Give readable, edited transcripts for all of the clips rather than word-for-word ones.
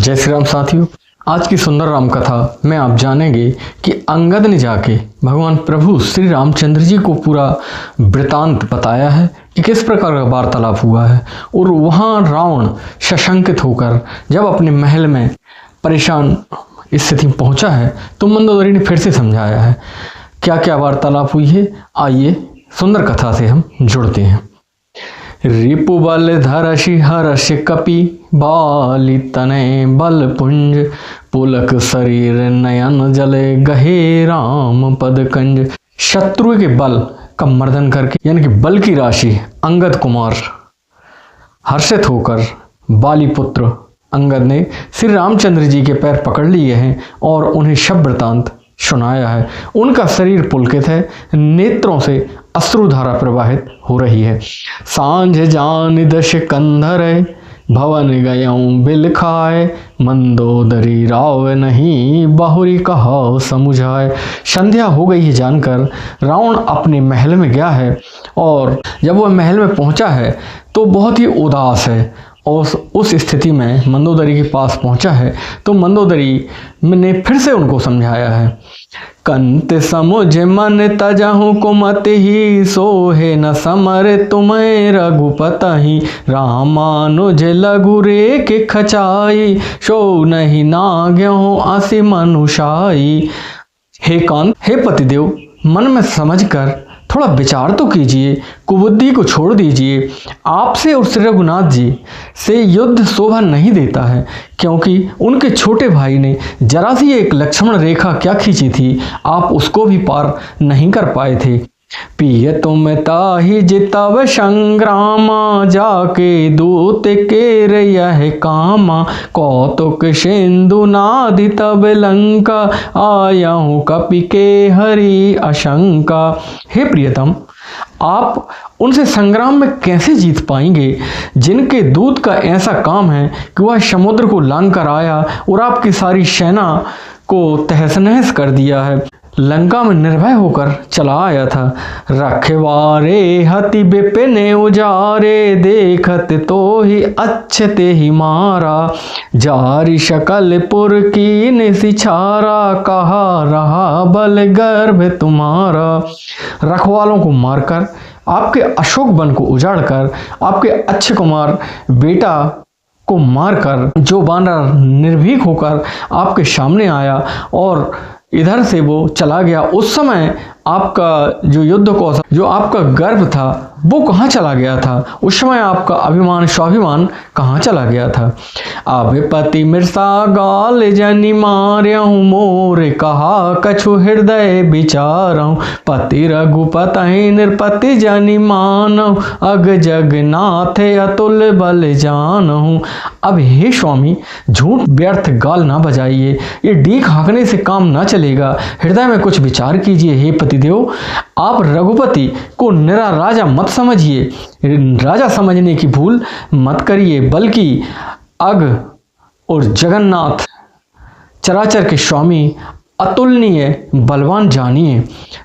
जय श्री राम साथियों, आज की सुंदर राम कथा में आप जानेंगे कि अंगद ने जाके भगवान प्रभु श्री रामचंद्र जी को पूरा वृतांत बताया है कि किस प्रकार का वार्तालाप हुआ है। और वहाँ रावण सशंकित होकर जब अपने महल में परेशान स्थिति में पहुँचा है तो मंदोदरी ने फिर से समझाया है क्या क्या वार्तालाप हुई है। आइए सुंदर कथा से हम जुड़ते हैं। रिपु बल धरषि हर्ष कपि बाली तनय बल पुंज पुलक शरीर नयन जले गहे राम पद कंज। शत्रु के बल का मर्दन करके यानी कि बल की राशि अंगद कुमार हर्षित होकर बाली पुत्र अंगद ने श्री रामचंद्र जी के पैर पकड़ लिए हैं और उन्हें शब्द वृतांत सुनाया है। उनका शरीर पुलकित है, नेत्रों से अश्रुधारा प्रवाहित हो रही है। सांझ जान दश कंधर भवन गयऊं बिल खाए मंदोदरी राव नहीं बहुरी कहा समुझाए। संध्या हो गई है जानकर रावण अपने महल में गया है और जब वह महल में पहुंचा है तो बहुत ही उदास है और उस स्थिति में मंदोदरी के पास पहुंचा है तो मंदोदरी ने फिर से उनको समझाया है। कंत समुझ मन तजहु कुमत ही सोहे न समर तुम्हें रघुपतहि रामानुज लघु रे के खचाई सो नहीं नाग्यो असी मनुषाई। हे कांत, हे पतिदेव, मन में समझकर थोड़ा विचार तो कीजिए, कुबुद्धि को छोड़ दीजिए। आपसे और श्री रघुनाथ जी से युद्ध शोभा नहीं देता है क्योंकि उनके छोटे भाई ने जरा सी एक लक्ष्मण रेखा क्या खींची थी, आप उसको भी पार नहीं कर पाए थे। पिय तुम ताहि जितव संग्रामा जाके दूत के रह कामा कौतुक सिंधु नादि तब लंका आया हूँ कपि के हरि आशंका। हे प्रियतम, आप उनसे संग्राम में कैसे जीत पाएंगे जिनके दूत का ऐसा काम है कि वह समुद्र को लांघ कर आया और आपकी सारी सेना को तहस नहस कर दिया है, लंका में निर्भय होकर चला आया था। रखवारे हति बिपिन उजारे देखत तो ही अच्छते ही मारा जारी शकल पुर की निशिछारा कहा रहा बल गर्भ तुम्हारा। रखवालों को मारकर आपके अशोक वन को उजाड़कर आपके अच्छे कुमार बेटा को मारकर जो बानर निर्भीक होकर आपके सामने आया और इधर से वो चला गया, उस समय आपका जो युद्ध कौशल, जो आपका गर्व था वो कहाँ चला गया था? उस समय आपका अभिमान स्वाभिमान कहाँ चला गया था? अभिपति मृषा गाल जनि मार्यहूँ मोर कहा कछु हृदय विचारहूँ पति रघुपति नृपति जनि मानहूँ अग जगन्नाथ अतुल बल जानहूँ। अब हे स्वामी, झूठ व्यर्थ गाल ना बजाइए, ये डीक हाँकने से काम ना चलेगा, हृदय में कुछ विचार कीजिए। हे पतिदेव, आप रघुपति को निरा राजा मत समझिए, राजा समझने की भूल मत करिए, बल्कि अग और जगन्नाथ चराचर के स्वामी अतुलनीय बलवान जानिए।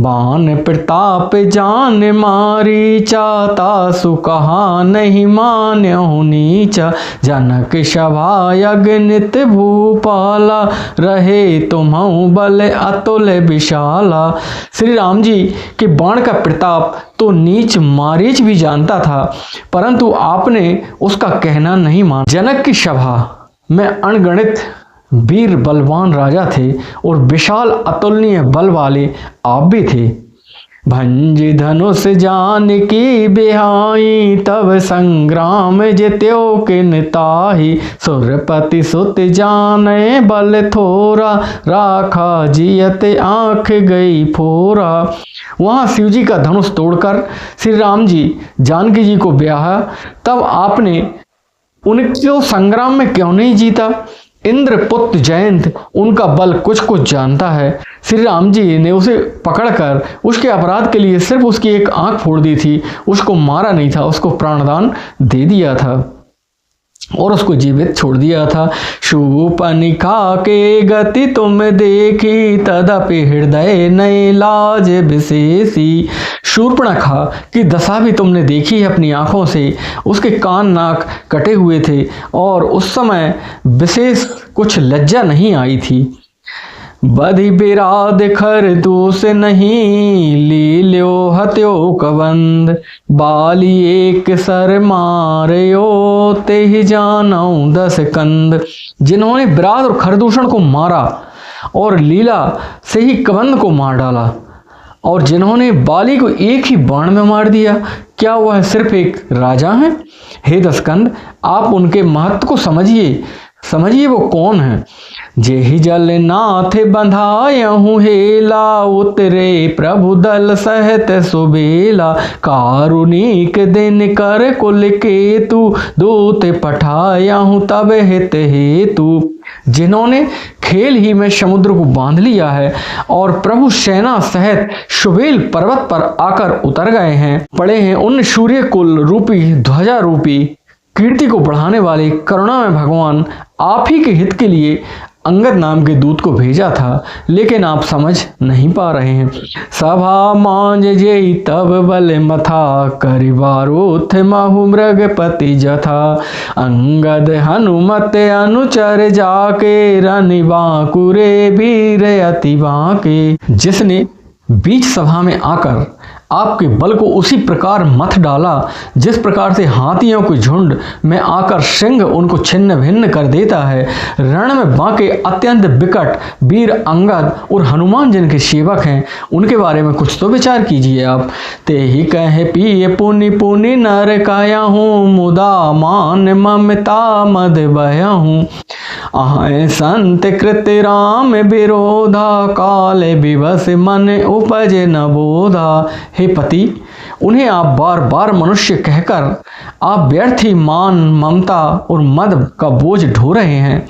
बान प्रताप जान मारी चाता सुकहा नहीं मान्यहु नीचा जनक सभा यज्ञ भूपाला रहे तुम्हु बल अतुल विशाला। श्री राम जी के बाण का प्रताप तो नीच मारीच भी जानता था, परंतु आपने उसका कहना नहीं माना। जनक की सभा में अनगणित वीर बलवान राजा थे और विशाल अतुलनीय बल वाले आप भी थे। भंज धनुष जान की बिहाई तब संग्राम जित्यो के निताही सुरपति सुत जाने बल थोरा राखा जियते आंख गई फोरा। वहाँ शिव जी का धनुष तोड़कर श्री राम जी जानकी जी को ब्याहा, तब आपने उनको संग्राम में क्यों नहीं जीता? इंद्रपुत्र जयंत उनका बल कुछ कुछ जानता है। श्री राम जी ने उसे पकड़कर उसके अपराध के लिए सिर्फ उसकी एक आंख फोड़ दी थी, उसको मारा नहीं था, उसको प्राणदान दे दिया था। और उसको जीवित छोड़ दिया था। शूर्पणखा के गति तुम देखी, तदपि हृदय नए लाज विशेषी। शूर्पणखा की दशा भी तुमने देखी है अपनी आंखों से, उसके कान नाक कटे हुए थे और उस समय विशेष कुछ लज्जा नहीं आई थी। बधि बिराद खरदूस नहीं, लील्यो हत्यो कबंध, बाली एक सर मारयो, ते ही जानऊ 10 कंद। जिन्होंने बिराद और खरदूषण को मारा और लीला से ही कबंध को मार डाला, और जिन्होंने बाली को एक ही बाण में मार दिया, क्या वह सिर्फ एक राजा हैं? हे 10 कंद, आप उनके महत्व को समझिए वो कौन है। जेहि जल नाथ बंधायहु हेला, उतरे प्रभु दल सहत सुबेला, कारुणिक दिन कर कुल केतु, दूत पठायहु तब हित हेतु। जिन्होंने खेल ही में समुद्र को बांध लिया है और प्रभु सेना सहित सुबेल पर्वत पर आकर उतर गए हैं, पड़े हैं उन सूर्य कुल रूपी ध्वजा रूपी कीर्ति को बढ़ाने वाले करुणा में भगवान आप ही के हित के लिए अंगद नाम के दूत को भेजा था, लेकिन आप समझ नहीं पा रहे हैं। सभा मांझ जेई तब बल मथा, करिवारो थे महु मृगपति जथा, अंगद हनुमत अनुचर जाके, रनि बांकुरे वीर अति बांके। जिसने बीच सभा में आकर आपके बल को उसी प्रकार मथ डाला जिस प्रकार से हाथियों के झुंड में आकर सिंह उनको छिन्न भिन्न कर देता है। रण में बांके अत्यंत विकट वीर अंगद और हनुमान जिनके सेवक हैं, उनके बारे में कुछ तो विचार कीजिए आप। ते ही कहे पिए पुनि पुनि नर काया हूँ, मुदा मान ममता मद बया हूँ, आए संत कृत राम विरोधा, काल विवश मन उपज न बोधा। हे पति, उन्हें आप बार बार मनुष्य कहकर आप व्यर्थ ही मान ममता और मद का बोझ ढो रहे हैं।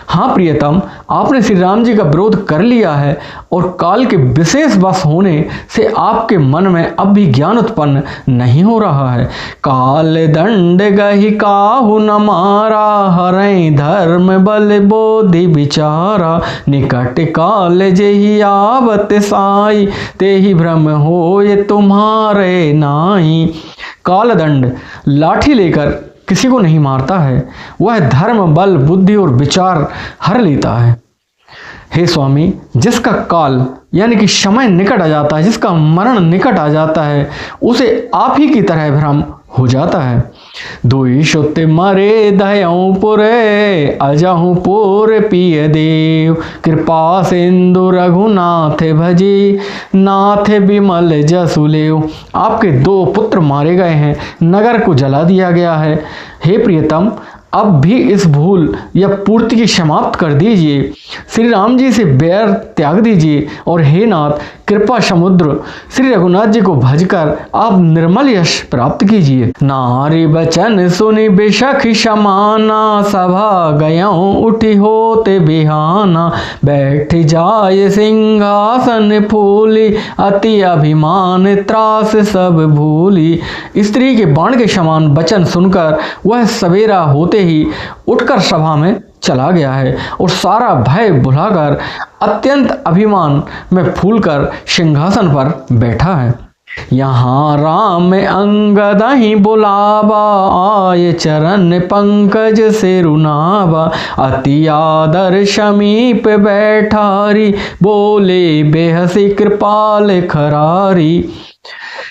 हाँ प्रियतम, आपने श्री राम जी का विरोध कर लिया है और काल के विशेष वश होने से आपके मन में अब भी ज्ञान उत्पन्न नहीं हो रहा है। काल दंड गहि काहू न मारा, हरै धर्म बल बोधि विचारा, निकट काल जेहि आवत साई, तेहि भ्रम होय तुम्हारे नाई। काल दंड लाठी लेकर किसी को नहीं मारता है, वह धर्म बल बुद्धि और विचार हर लेता है। हे स्वामी, जिसका काल यानी कि समय निकट आ जाता है, जिसका मरण निकट आ जाता है, उसे आप ही की तरह भ्रम हो जाता है। दुई सुत मरे दयऊ पुरे, अजहु पुर पिय देव, कृपा सिंधु रघुनाथ भजी, नाथ बिमल जसु लेव। आपके 2 पुत्र मारे गए हैं, नगर को जला दिया गया है। हे प्रियतम, अब भी इस भूल या पूर्ति की समाप्त कर दीजिए, श्री राम जी से बैर त्याग दीजिए और हे नाथ, कृपा समुद्र श्री रघुनाथ जी को भजकर आप निर्मल यश प्राप्त कीजिए। नारी बचन सुनि बेशक समाना, सभा गयाऊं उठी होते बिहाना, बैठ जाय सिंहासन फूली, अति अभिमान त्रास सब भूली। स्त्री के बाण के समान वचन सुनकर वह सवेरा होते ही उठकर सभा में चला गया है और सारा भय भुलाकर अत्यंत अभिमान में फूलकर सिंहासन पर बैठा है। यहाँ राम अंगद ही बुलावा, आय चरण पंकज से रुनावा, अति आदर समीप बैठारी, बोले बेहसी कृपाल खरारी।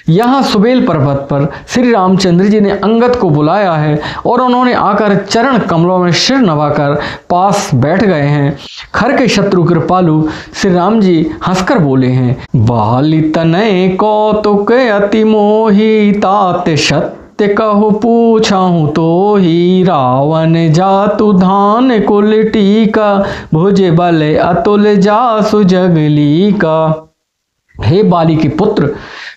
यहाँ सुबेल पर्वत पर श्री रामचंद्र जी ने अंगद को बुलाया है और उन्होंने आकर चरण कमलों में सिर नवाकर पास बैठ गए हैं। खर के शत्रु कृपालु श्री राम जी हंसकर बोले हैं, बाली तनय कौतुक अति मोही, तात सत्य कहु पूछाहूँ तो ही, रावण जातु धान कुल टीका, भुज बल अतुल जासु जगली का। हे बाली के पुत्र,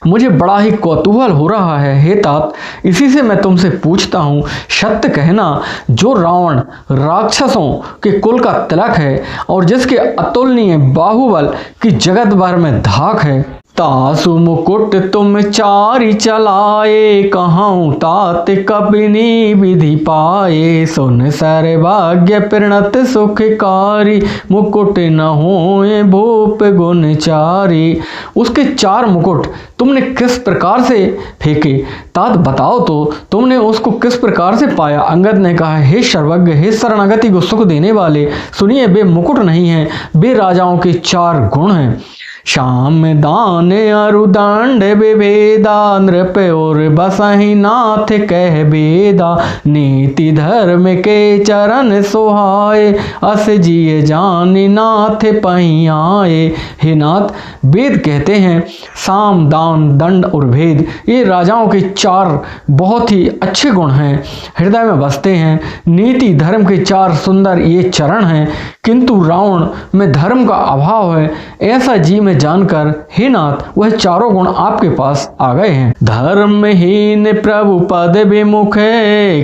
मुझे बड़ा ही कौतूहल हो रहा है। हे तात, इसी से मैं तुमसे पूछता हूँ, सत्य कहना, जो रावण राक्षसों के कुल का तिलक है और जिसके अतुलनीय बाहुबल की जगत भर में धाक है, तासु मुकुट तुम चारि चलाए, कहूँ तात कपिनी विधि पाए। सुन सर्वज्ञ प्रणत सुखकारी, मुकुट न होए भूप गुण चारी। उसके 4 मुकुट तुमने किस प्रकार से फेंके, तात बताओ तो तुमने उसको किस प्रकार से पाया। अंगद ने कहा, हे सर्वज्ञ, हे शरणागति को सुख देने वाले, सुनिए, वे मुकुट नहीं हैं, वे राजाओं के 4 गुण हैं। श्याम दान अरुदंड विभेदा, नृप और बसहि नाथ कह बेदा। नीति धर्म के चरण सोहाए, अस जिय जानि नाथ पही आए। हे नाथ, वेद कहते हैं साम दान दंड और भेद, ये राजाओं के 4 बहुत ही अच्छे गुण हैं, हृदय में बसते हैं। नीति धर्म के 4 सुंदर ये चरण हैं, किंतु रावण में धर्म का अभाव है, ऐसा जी में जानकर हे नाथ वह 4 गुण आपके पास आ गए हैं। धर्महीन प्रभु पद विमुख,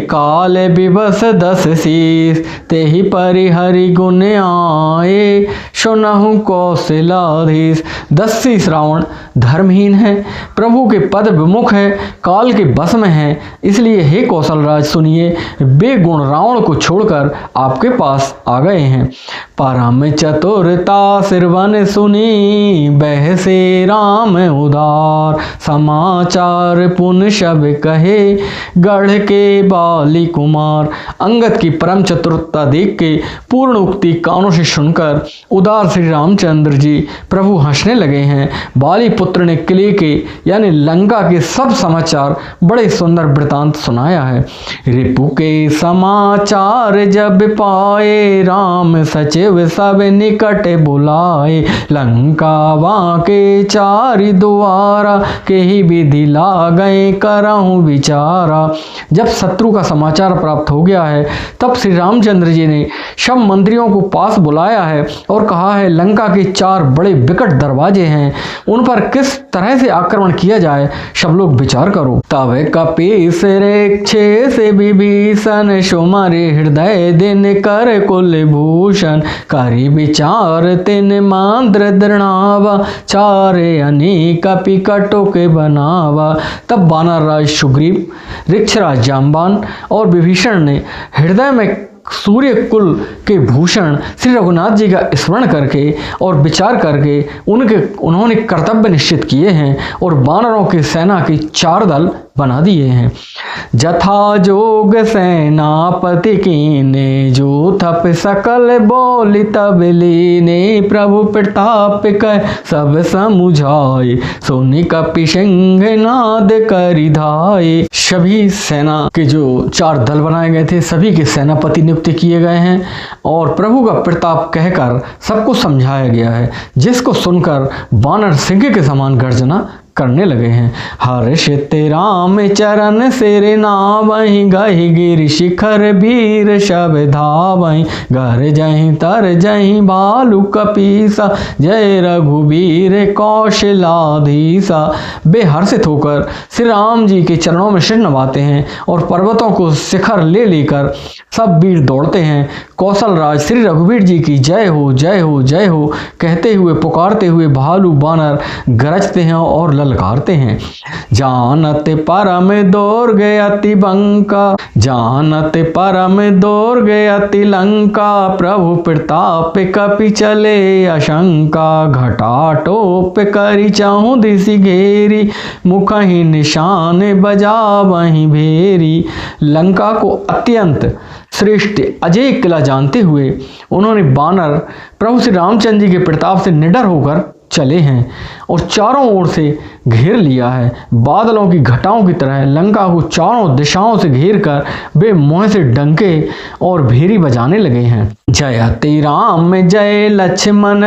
काल विवश 10 शीस। तेहि परिहरि गुण आए, सुनहु कौशलाधीश। 10 शीस रावण धर्महीन है, प्रभु के पद विमुख है, काल के बस में है, इसलिए हे कौशलराज सुनिए, वे गुण रावण को छोड़कर आपके पास आ गए हैं। परम चतुरता सिरवन सुनी, बहसे राम उदार। समाचार पुन शब कहे, गढ़ के बाली कुमार। अंगद की परम चतुरता देख के पूर्ण उक्ति कानों से सुनकर उदार श्री रामचंद्र जी प्रभु हंसने लगे हैं। बाली पुत्र ने किले के यानी लंका के सब समाचार बड़े सुंदर वृतांत सुनाया है। रिपु के समाचार जब पाए, राम सचिव सब निकट बुलाए। लंका वाके 4 द्वारा, के ही विधि लागए करहूँ विचारा। जब शत्रु का समाचार प्राप्त हो गया है, तब श्री रामचंद्र जी ने सब मंत्रियों को पास बुलाया है और कहा है, लंका के 4 बड़े विकट दरवाजे हैं, उन पर किस तरह से आक्रमण किया जाए, सब लोग विचार करो। तब कपीस रेक्षे से विभीषण, सुमरि हृदय दिन कर कुलभूषण। करि विचार तिन मांद्र दृढ़ावा, 4 अनेक कपि कटुक बनावा। तब वानर राज सुग्रीव, ऋक्षराज जाम्बान और विभीषण ने हृदय में सूर्य कुल के भूषण श्री रघुनाथ जी का स्मरण करके और विचार करके उन्होंने कर्तव्य निश्चित किए हैं और वानरों की सेना के 4 दल बना दिए हैं। जथा जोग सेनापति कीने, जो थप सकल बोली तब लीने। प्रभु प्रताप कह सब समुझाए, सोनि कपि सिंह नाद करि धाये। सभी सेना के जो 4 दल बनाए गए थे, सभी के सेनापति नियुक्त किए गए हैं और प्रभु का प्रताप कहकर सबको समझाया गया है, जिसको सुनकर वानर सिंह के समान गर्जना करने लगे हैं। हर्षित राम चरण सिर नावहि, गहि गिरि शिखर वीर शब धावहि। घर जहि तर जहि भालु कपीसा, जय रघुवीर कौशलाधीसा। वे हर्षित होकर श्री राम जी के चरणों में सिर नवाते हैं और पर्वतों को शिखर ले लेकर सब वीर दौड़ते हैं। कौशलराज श्री रघुवीर जी की जय हो, जय हो, जय हो कहते हुए पुकारते हुए भालू बानर गरजते हैं और ललकारते हैं। जानत परम दुर्ग अति बंका, जानत परम दुर्ग अति लंका। प्रभु प्रताप कपि चले अशंका, घटा टोप करि चाहु दिसि घेरी। मुखहि निशान बजावहि भेरी। लंका को अत्यंत श्रेष्ठ अजय किला जानते हुए उन्होंने बानर प्रभु श्री रामचंद्र जी के प्रताप से निडर होकर चले हैं और चारों ओर से घेर लिया है। बादलों की घटाओं की तरह लंका को चारों दिशाओं से घेर कर वे मुँह से डंके और भेरी बजाने लगे हैं। जयति राम जय लक्ष्मण,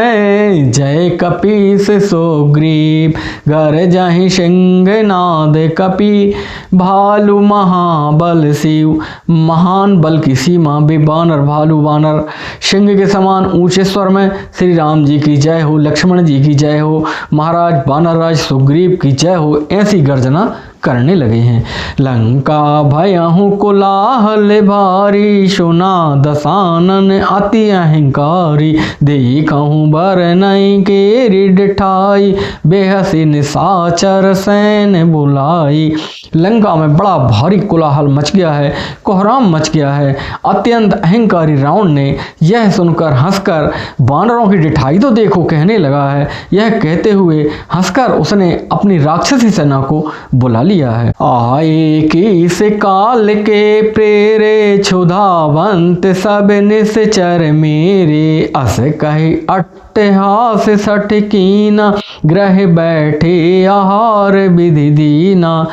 जय कपीस सुग्रीव। गरजहि सिंह नाद कपि, भालू महाबल शिव। महान बल की सीमा वे बानर भालू वानर सिंह के समान ऊंचे स्वर में श्री राम जी की जय हो, लक्ष्मण जी की जय हो, महाराज वानरराज सुग्रीव की जय हो, ऐसी गर्जना करने लगे हैं। लंका भयहु कोलाहल भारी, सुना दसानन अति अहंकारी, देखहु बर नहीं केरी डिठाई, बेहसी निशाचर सैन बुलाई। लंका में बड़ा भारी कोलाहल मच गया है, कोहराम मच गया है। अत्यंत अहंकारी रावण ने यह सुनकर हंसकर वानरों की डिठाई तो देखो कहने लगा है। यह कहते हुए हंसकर उसने अपनी राक्षसी सेना को बुला लिया है। आए किस काल के प्रेरे, क्षुधावंत सब निश्चर मेरे, अस कही अट्टहास सठ कीना, ग्रह बैठे आहार विधि दीना।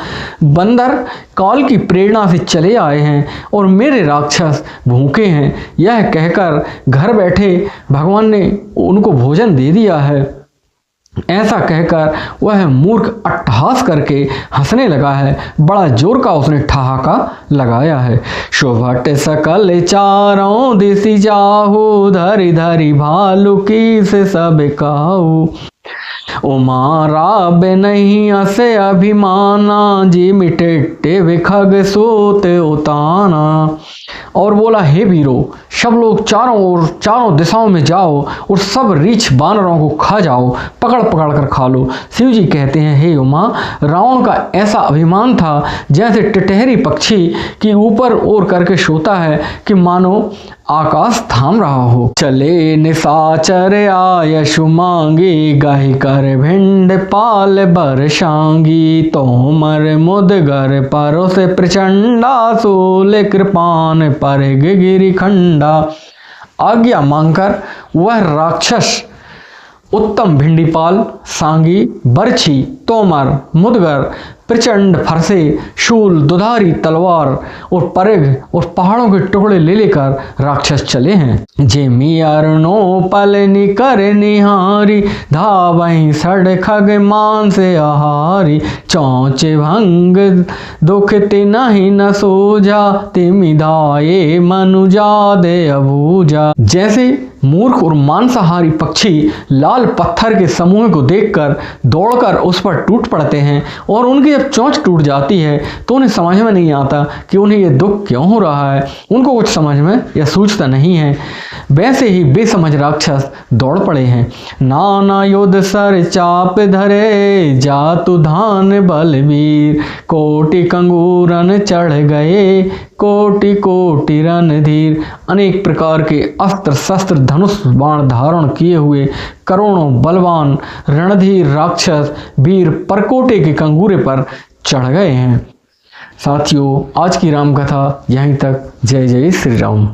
बंदर काल की प्रेरणा से चले आए हैं और मेरे राक्षस भूखे हैं, यह कहकर घर बैठे भगवान ने उनको भोजन दे दिया है। ऐसा कहकर वह मूर्ख अट्टहास करके हंसने लगा है। बड़ा जोर का उसने ठहाका लगाया है। शोभट सकल चारों दिशि जाहु, धरि धरि भालू की से सब काहू। उमा राब नहीं असे अभिमाना, जी मिटेटे विखग सोत उताना। और बोला, हे वीरो, सब लोग चारों दिशाओं में जाओ और सब रीछ बानरों को खा जाओ, पकड़ पकड़ कर खा लो। शिव जी कहते हैं, हे उमा, रावण का ऐसा अभिमान था जैसे टिटहरी पक्षी की ऊपर ओर करके सोता है कि मानो आकाश थाम रहा हो। चले निशाचर आयशु मांगी, गाही कर भिंड पाल बरसांगी, तोमर मुदगर परो से प्रचंडा, सोले कृपान पर गिरी खंडा। आज्ञा मांगकर वह राक्षस उत्तम भिंडीपाल, सांगी, बरछी, तोमर, मुदगर, प्रचंड फरसे, शूल, दुधारी तलवार और परिघ और पहाड़ों के टुकड़े ले लेकर राक्षस चले हैं। जेमी अरुणो पल निकर निहारी, धावहीं सड़ खग मान से आहारी, चौचे भंग दुख तिनहि न सोजा, तिमि धाये मनुजा दे अबूजा। जैसे मूर्ख और मांसाहारी पक्षी लाल पत्थर के समूह को देखकर दौड़कर उस पर टूट पड़ते हैं और उनकी जब चोंच टूट जाती है तो उन्हें समझ में नहीं आता कि उन्हें ये दुख क्यों हो रहा है, उनको कुछ समझ में या सूझता नहीं है। वैसे ही बेसमझ राक्षस दौड़ पड़े हैं। नाना युद्ध सर चाप धरे, जातु धान बलवीर, कोटि कंगूरन चढ़ गए, कोटि कोटि रणधीर। अनेक प्रकार के अस्त्र शस्त्र धनुष बाण धारण किए हुए करोड़ों बलवान रणधीर राक्षस वीर परकोटे के कंगूरे पर चढ़ गए हैं। साथियों, आज की राम कथा यहीं तक। जय जय श्री राम।